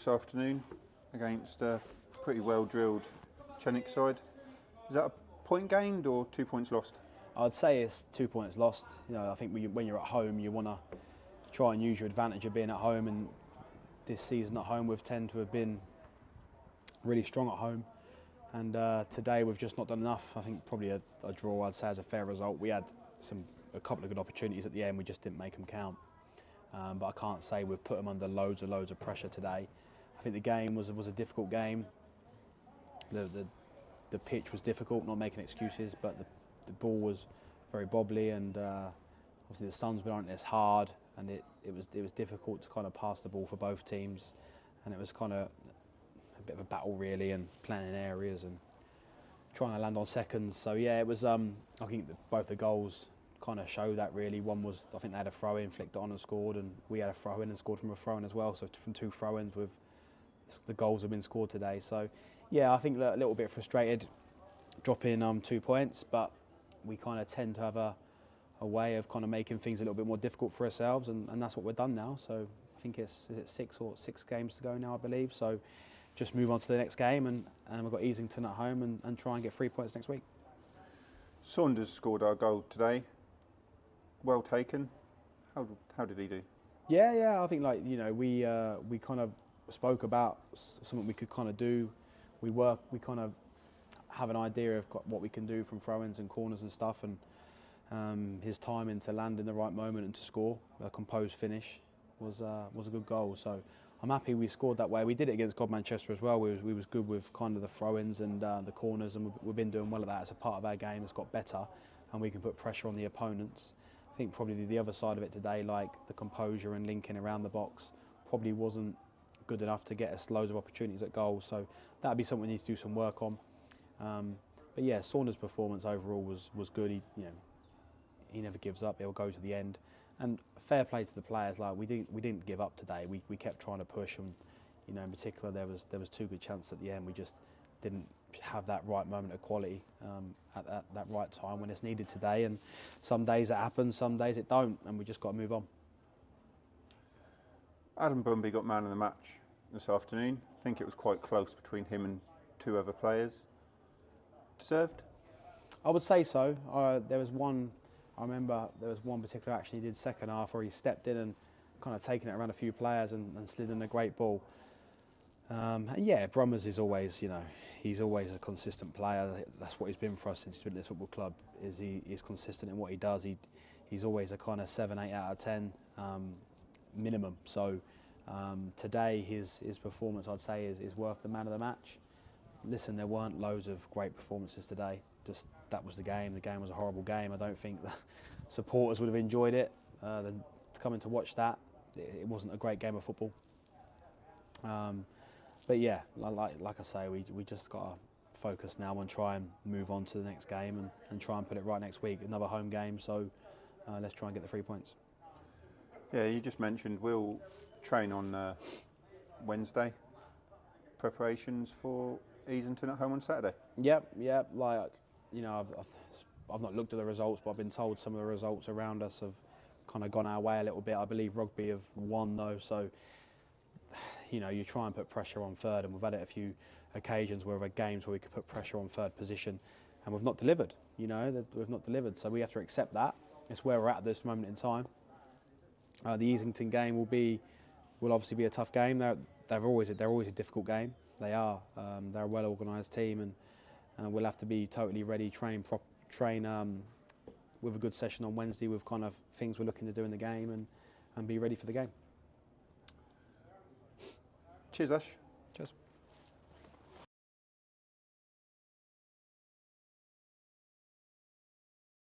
this afternoon against a pretty well-drilled Chenecks side. Is that a point gained or 2 points lost? I'd say it's 2 points lost. I think when you're at home, you want to try and use your advantage of being at home. And this season at home, we've tend to have been really strong at home. And today, we've just not done enough. I think probably a draw, I'd say, is a fair result. We had a couple of good opportunities at the end. We just didn't make them count. But I can't say we've put them under loads of pressure today. I think the game was a difficult game. The pitch was difficult, not making excuses, but the ball was very bobbly, and obviously the sun's been on it, it's hard, and it was difficult to kind of pass the ball for both teams, and it was kind of a bit of a battle really, and playing in areas and trying to land on seconds. So yeah, it was. I think that both the goals kind of show that really. One was, I think they had a throw in, flicked it on and scored, and we had a throw in and scored from a throw in as well. So from 2 throw-ins, with the goals have been scored today. So yeah, I think a little bit frustrated dropping 2 points, but we kind of tend to have a way of kind of making things a little bit more difficult for ourselves, and that's what we've done now. So I think is it 6 games to go now, I believe. So just move on to the next game, and we've got Easington at home, and try and get 3 points next week. Saunders scored our goal today. Well taken. How did he do? Yeah. I think we kind of spoke about something we could kind of do. We kind of have an idea of what we can do from throw-ins and corners and stuff, and his timing to land in the right moment and to score a composed finish was a good goal. So I'm happy we scored that way. We did it against Manchester as well. We was good with kind of the throw-ins and the corners, and we've been doing well at that. It's a part of our game. It's got better, and we can put pressure on the opponents. I think probably the other side of it today, like the composure and linking around the box, probably wasn't good enough to get us loads of opportunities at goal. So that'd be something we need to do some work on. But yeah, Saunders' performance overall was good. He never gives up. He'll go to the end. And fair play to the players. Like we didn't give up today. We kept trying to push, and in particular there was 2 good chances at the end. We just didn't have that right moment of quality at that right time when it's needed today. And some days it happens, some days it don't, and we just got to move on. Adam Brumby got man of the match this afternoon. I think it was quite close between him and 2 other players. Deserved? I would say so. There was one particular action he did second half where he stepped in and kind of taken it around a few players and slid in a great ball. And yeah, Brummers is always, he's always a consistent player. That's what he's been for us since he's been at this football club. He's consistent in what he does. He's always a kind of 7, 8 out of 10 minimum. So today his performance, I'd say, is worth the man of the match. Listen, there weren't loads of great performances today. Just that was the game. The game was a horrible game. I don't think the supporters would have enjoyed it. Coming to watch that, it wasn't a great game of football. But yeah, like I say, we just got to focus now and try and move on to the next game and try and put it right next week. Another home game, so let's try and get the 3 points. Yeah, you just mentioned we'll train on Wednesday. Preparations for Easington at home on Saturday. Yep. I've not looked at the results, but I've been told some of the results around us have kind of gone our way a little bit. I believe Rugby have won though, so you try and put pressure on third, and we've had it a few occasions where we've had games where we could put pressure on third position, and we've not delivered. We've not delivered, so we have to accept that. It's where we're at this moment in time. The Easington game will obviously be a tough game. They're always a difficult game. They are. They're a well-organised team, and we'll have to be totally ready, train with a good session on Wednesday with kind of things we're looking to do in the game, and be ready for the game. Cheers, Ash.